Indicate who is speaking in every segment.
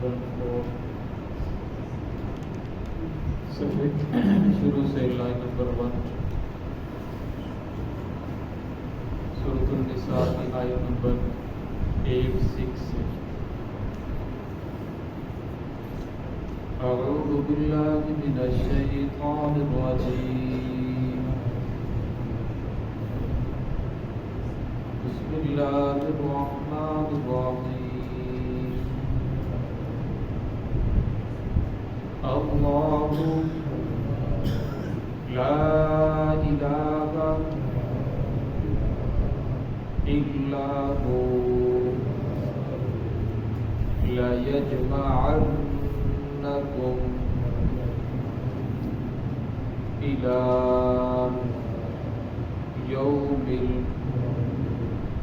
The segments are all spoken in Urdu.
Speaker 1: 174 شروع سے لائن نمبر 1 سورۃ النساء کی آیت نمبر 86 سے اعوذ باللہ من الشیطان الرجیم بسم اللہ الرحمن الرحیم اللہ لا الہ الا هو لَيَجْمَعَنَّكُمْ إِلَى يَوْمِ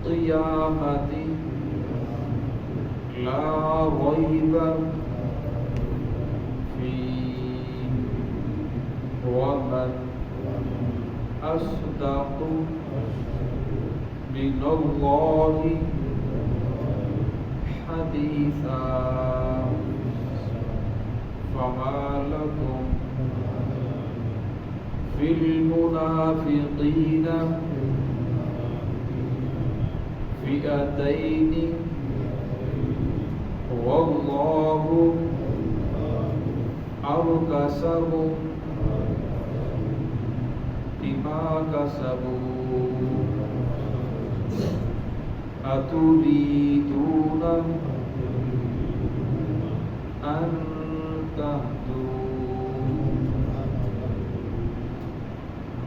Speaker 1: الْقِيَامَةِ لَا رَيْبَ فِيهِ وَمَنْ أَصْدَقُ مِنَ اللَّهِ حديثا فما لكم في المنافقين فئتين والله أركسهم بما كسبوا أتريدون أن تهدوا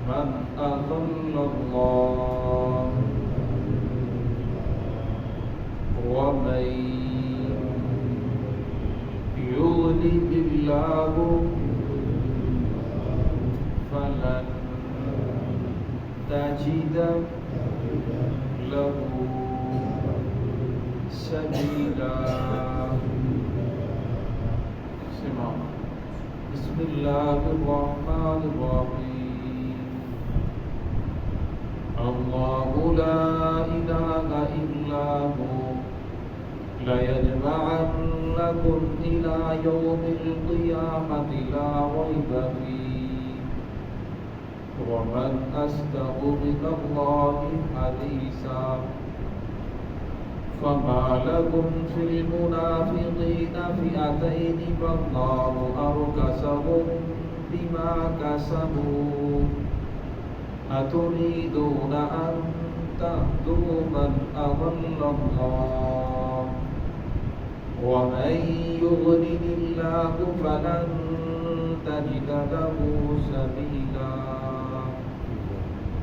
Speaker 1: من أضل الله ومن يضلل الله فلن تجد له سبيلا بسم اللہ الرحمن الرحیم اللہ لا الہ الا هو لَيَجْمَعَنَّكُمْ إِلَى يَوْمِ الْقِيَامَةِ لَا رَيْبَ فِيهِ وَمَنْ أَصْدَقُ مِنَ اللَّهِ حَدِيثًا فما لكم في المنافقين فئتين والله أركسهم بما كسبوا أتريدون أن تهدوا من أضل الله ومن يضلل الله فلن تجد له سبيلا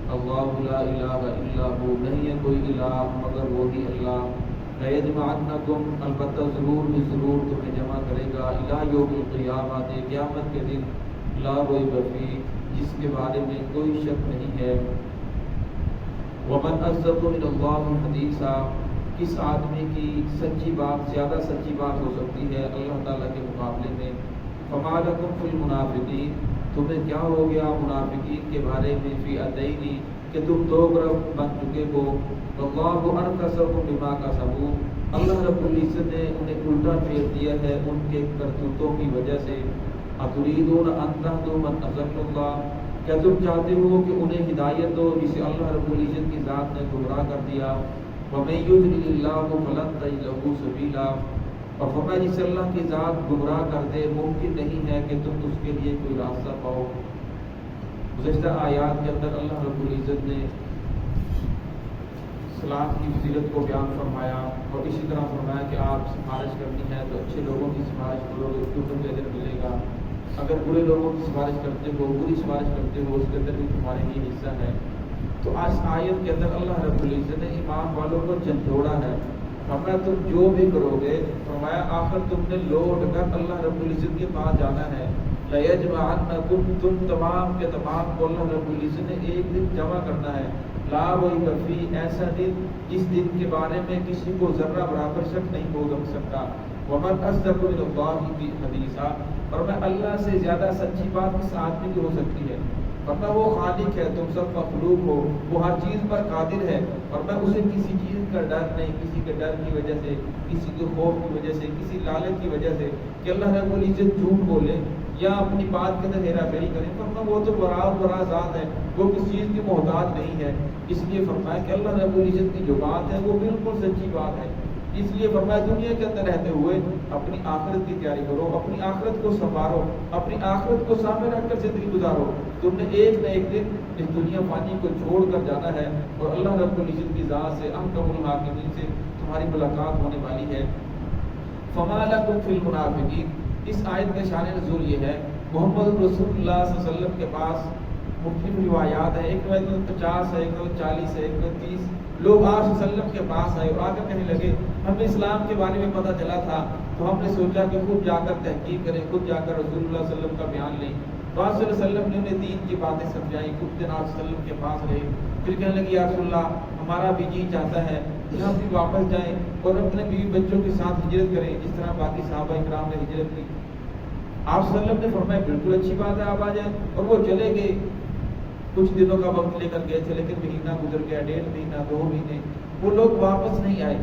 Speaker 1: اللہ لا الہ الا ہو نہیں ہے کوئی الہ مگر وہی اللہ لَيَجْمَعَنَّكُمْ البتہ ضرور بھی ضرور تمہیں جمع کرے گا اِلَى يَوْمِ الْقِيَامَةِ قیامت کے دن لا ریب فیہ جس کے بارے میں کوئی شک نہیں ہے وَمَنْ أَصْدَقُ مِنَ اللَّهِ حَدِيثًا کس آدمی کی سچی بات زیادہ سچی بات ہو سکتی ہے اللہ تعالیٰ کے مقابلے میں فَمَا لَكُمْ فِي الْمُنَافِقِينَ تمہیں کیا ہو گیا منافقین کے بارے میں فئتین کہ تم دو گروہ بن چکے ہو واللہ ارکسهم بما کسبوا اللہ رب العزت نے انہیں الٹا پھیر دیا ہے ان کے کرتوتوں کی وجہ سے اتریدون ان تهدوا من اضل اللہ کیا تم چاہتے ہو کہ انہیں ہدایت دو جسے اللہ رب العزت کی ذات نے گمراہ کر دیا ومن یضلل اللہ فلن تجد له سبیلا اور فرمایا جسے اللہ کی ذات گمراہ کر دے ممکن نہیں ہے کہ تم اس کے لیے کوئی راستہ پاؤ گزشتہ آیات کے اندر اللہ رب العزت نے سلام کی فضیلت کو بیان فرمایا اور اسی طرح فرمایا کہ آپ سفارش کرنی ہے تو اچھے لوگوں کی سفارش کرو گے اس کے اوپر اجر ملے گا اگر برے لوگوں کی سفارش کرتے ہو بری سفارش کرتے ہو اس کے اندر بھی تمہارے لیے حصہ ہے تو آج آیت کے اندر اللہ رب العزت نے ایمان والوں کو جھنجھوڑا ہے فرمایا تم جو بھی کرو گے فرمایا آخر تم نے لوٹ کر اللہ رب العزت کے پاس جانا ہے لَيَجْمَعَنَّكُمْ تم تمام کے تمام کو اللہ رب العزت نے ایک دن جمع کرنا ہے لا ریب فیہ ایسا دن جس دن کے بارے میں کسی کو ذرہ برابر شک نہیں ہو سکتا وَمَنْ أَصْدَقُ مِنَ اللَّهِ حَدِيثًا اور میں اللہ سے زیادہ سچی بات کس آدمی کی ہو سکتی ہے ورنہ وہ خالق ہے، تم سب مخلوق ہو، وہ ہر چیز پر قادر ہے، اور میں اسے کسی چیز کا ڈر نہیں، کسی کے ڈر کی وجہ سے، کسی کے خوف کی وجہ سے، کسی لالچ کی وجہ سے کہ اللہ رب العزت جھوٹ بولے یا اپنی بات کے اندر ہیرا پھیری کرے، ورنہ وہ تو برا ذات ہے، وہ کسی چیز کی محتاج نہیں ہے۔ اس لیے فرمایا کہ اللہ رب العزت کی جو بات ہے وہ بالکل سچی بات ہے۔ اس لیے فرمایا دنیا کے اندر رہتے ہوئے اپنی آخرت کی تیاری کرو، اپنی آخرت کو سنوارو، اپنی آخرت کو سامنے رکھ کر زندگی گزارو۔ تم نے ایک نہ ایک دن اس دنیا فانی کو چھوڑ کر جانا ہے، اور اللہ رب العزت کی ذات سے، احکم الحاکمین سے تمہاری ملاقات ہونے والی ہے۔ فما لکم فی المنافقین، اس آیت کا شان نزول یہ ہے، محمد رسول اللہ صلی اللہ علیہ وسلم کے پاس مختلف روایات ہیں، ایک روایت میں 50 ہے، ایک روایت 40 ہے، ایک روایت 30 لوگ آپ صلی اللہ علیہ وسلم کے پاس آئے اور آ کر کہنے لگے ہمیں اسلام کے بارے میں پتہ چلا تھا، تو ہم نے سوچا کہ خود جا کر تحقیق کریں، خود جا کر رسول اللہ صلی اللہ علیہ وسلم کا بیان لیں۔ تو آپ صلی اللہ علیہ وسلم نے انہیں دین کی باتیں سمجھائیں، کچھ دن آپ صلی اللہ علیہ وسلم کے پاس رہے، پھر کہنے لگے یا رسول اللہ ہمارا بھی جی چاہتا ہے کہ ہم بھی واپس جائیں اور اپنے بیوی بچوں کے ساتھ ہجرت کریں جس طرح باقی صحابہ کرام نے ہجرت کی۔ آپ صلی اللہ علیہ وسلم نے فرمایا بالکل اچھی بات ہے، آپ آ جائیں، اور وہ چلے گئے۔ کچھ دنوں کا وقت لے کر گئے تھے، لیکن مہینہ گزر گیا، 1.5 مہینہ، 2 مہینے، وہ لوگ واپس نہیں آئے۔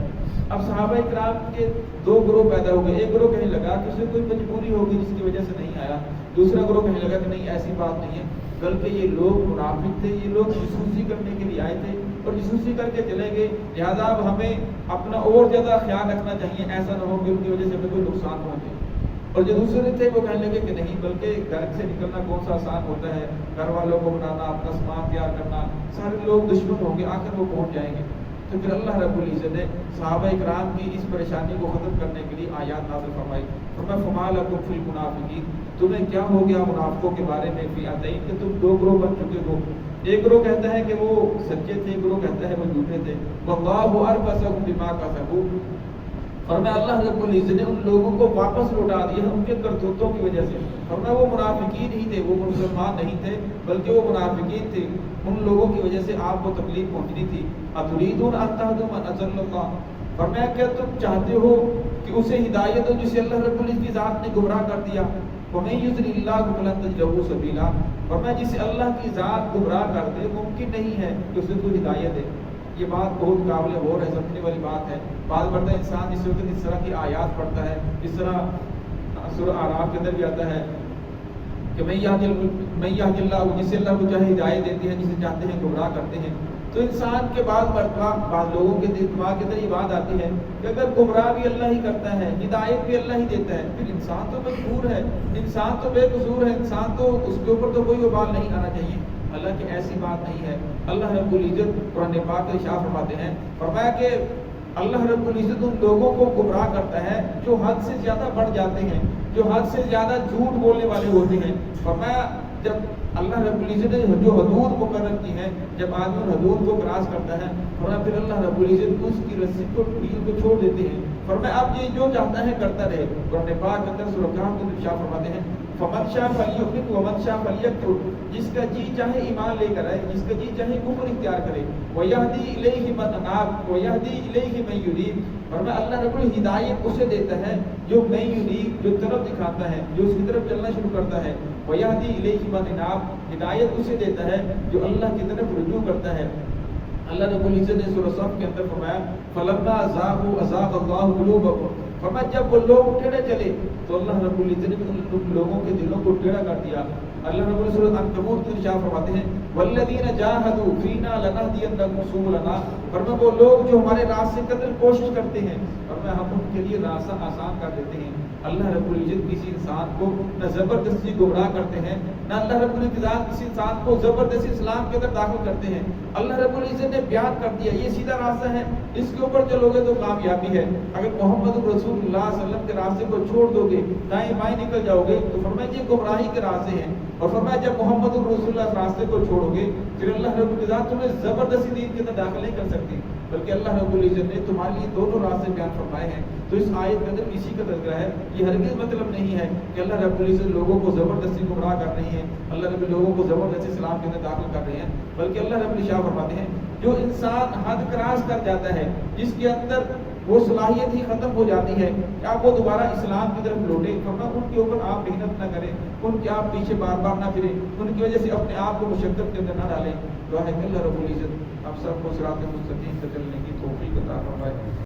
Speaker 1: اب صحابہ کرام کے 2 گروہ پیدا ہو گئے، ایک گروہ کہنے لگا کہ اسے کوئی مجبوری ہوگی جس کی وجہ سے نہیں آیا، دوسرا گروہ کہنے لگا کہ نہیں ایسی بات نہیں ہے، بلکہ یہ لوگ منافق تھے، یہ لوگ جاسوسی کرنے کے لیے آئے تھے اور جاسوسی کر کے چلے گئے، لہٰذا اب ہمیں اپنا اور زیادہ خیال رکھنا چاہیے، ایسا نہ ہو کہ ان کی وجہ سے ہمیں کوئی نقصان پہنچے۔ اور جو دوسرے تھے وہ کہنے لگے کہ نہیں، بلکہ گھر سے نکلنا کون سا آسان ہوتا ہے، گھر والوں کو بنانا، اپنا سامان تیار کرنا، سارے لوگ دشمن ہوں گے، آخر وہ پہنچ جائیں گے۔ تو پھر اللہ رب العزت نے صحابہ کرام کی اس پریشانی کو ختم کرنے کے لیے آیات نازل فرمائی، فرمایا فما لکم فی المنافقین، تمہیں کیا ہو گیا منافقوں کے بارے میں، فئتین، کہ تم 2 گروہ بن چکے ہو، ایک گروہ کہتا ہے کہ وہ سچے تھے، ایک گروہ کہتا ہے وہ جھوٹے تھے، واللہ اربصہم بما کسبوا، فرمایا اللہ رب العزت نے ان لوگوں کو واپس لوٹا دیا ان کے کرتوتوں کی وجہ سے، فرمایا وہ منافقین ہی تھے، وہ مسلمان نہیں تھے بلکہ وہ منافقین تھے، ان لوگوں کی وجہ سے آپ کو تکلیف پہنچنی تھی۔ اتریدون ان تهدوا من اضل اللہ، فرمایا کیا تم چاہتے ہو کہ اسے ہدایت ہو جسے اللہ رب العزت کی ذات نے گمراہ کر دیا، ومن یضلل اللہ فلن تجد له سبیلا، فرمایا جسے اللہ کی ذات گمراہ کر دے ممکن نہیں ہے کہ اسے کوئی ہدایت دے۔ یہ بات بہت قابل غور ہے، سمجھنے والی بات ہے۔ بعض مرتبہ انسان جس وقت اس طرح کی آیات پڑھتا ہے، اس طرح سورہ اعراف کے اندر بھی آتا ہے کہ من یہد اللہ، جسے اللہ کو چاہے ہدایت دیتے ہیں، جسے چاہتے ہیں گمراہ کرتے ہیں، تو انسان کے بعض مرتبہ بعض لوگوں کے دماغ کے اندر یہ بات آتی ہے کہ اگر گمراہ بھی اللہ ہی کرتا ہے، ہدایت بھی اللہ ہی دیتا ہے، پھر انسان تو مجبور ہے، انسان تو بے قصور ہے، انسان تو اس کے اوپر تو کوئی وبال نہیں آنا چاہیے۔ حالانکہ ایسی بات نہیں ہے۔ اللہ رب العزت قرآن پاک میں ارشاد فرماتے ہیں، فرمایا کہ اللہ رب العزت ان لوگوں کو گمراہ کرتا ہے جو حد سے زیادہ بڑھ جاتے ہیں، جو حد سے زیادہ جھوٹ بولنے والے ہوتے ہیں۔ فرمایا جب اللہ رب العزت نے جو حدود مقرر کی ہیں، جب آدمی ان حدود کو کراس کرتا ہے، فرمایا پھر اللہ رب العزت اس کی رسی کو ڈھیل کو چھوڑ دیتے ہیں۔ فرمایا اب یہ جو چاہتا ہے کرتا رہے۔ قرآن پاک کے اندر سورہ کہف میں ارشاد فرماتے ہیں، فمن شاء فلیؤمن ومن شاء فلیکفر، جس کا جی چاہے ایمان لے کر آئے، جس کا جی چاہے کفر اختیار کرے، ویہدی الیہ من اناب ویہدی الیہ من یریب، فرمایا اللہ رب العزت ہدایت اسے دیتا ہے جو من یریب، جو طرف دکھاتا ہے، جو اس کی طرف چلنا شروع کرتا ہے، ویہدی الیہ من اناب، ہدایت اسے دیتا ہے جو اللہ کی طرف رجوع کرتا ہے۔ اللہ رب العزت نے سورہ صف کے اندر فرمایا فلما ذاقوا ازاغ اللہ قلوبهم، فرمایا جب وہ لوگ ٹیڑے چلے تو اللہ رب العزت نے ان لوگوں کے دلوں کو ٹیڑھا کر دیا۔ اللہ رب العزت سورۃ عنکبوت میں ارشاد فرماتے ہیں والذین جاہدوا فینا لنہدینہم سبلنا، فرمایا وہ لوگ جو ہمارے راستے کی قدر کوشش کرتے ہیں، فرمایا ہم ان کے لیے راستہ آسان کر دیتے ہیں۔ اللہ رب العزت کسی انسان کو نہ زبردستی گمراہ کرتے ہیں، نہ اللہ رب العزت کسی انسان کو زبردستی اسلام کے اندر داخل کرتے ہیں۔ اللہ رب العزت نے بیان کر دیا یہ سیدھا راستہ ہے، اس کے اوپر چلو گے تو کامیابی ہے۔ اگر محمد رسول اللہ صلی اللہ علیہ وسلم کے راستے کو چھوڑ دو گے، دائیں بائیں نکل جاؤ گے، تو فرمایا یہ گمراہی کے راستے ہیں۔ اور فرمایا جب محمد رسول اللہ کے راستے کو چھوڑو گے پھر اللہ رب العزت تمہیں زبردستی دین کے اندر داخل نہیں کر سکتی، بلکہ اللہ رب العزت نے تمہارے لیے دونوں راستے بیان فرمائے ہیں۔ تو اس آیت کے اندر اسی کا تذکرہ ہے۔ یہ ہرگز مطلب نہیں ہے کہ اللہ رب العزت لوگوں کو زبردستی گمراہ کر رہی ہیں، اللہ رب لوگوں کو زبردستی اسلام کے اندر داخل کر رہے ہیں، بلکہ اللہ رب العزت فرماتے ہیں جو انسان حد کراس کر جاتا ہے، جس کے اندر وہ صلاحیت ہی ختم ہو جاتی ہے کہ آپ وہ دوبارہ اسلام کی طرف لوٹیں. فرمایا ان کے اوپر آپ محنت نہ کریں، ان کے آپ پیچھے بار بار نہ پھریں، ان کی وجہ سے اپنے آپ کو مشقت کے اندر نہ ڈالیں. دعا ہے کہ اللہ رب العزت ہم سب کو صراط مستقیم پر چلنے کی توفیق عطا فرمائے.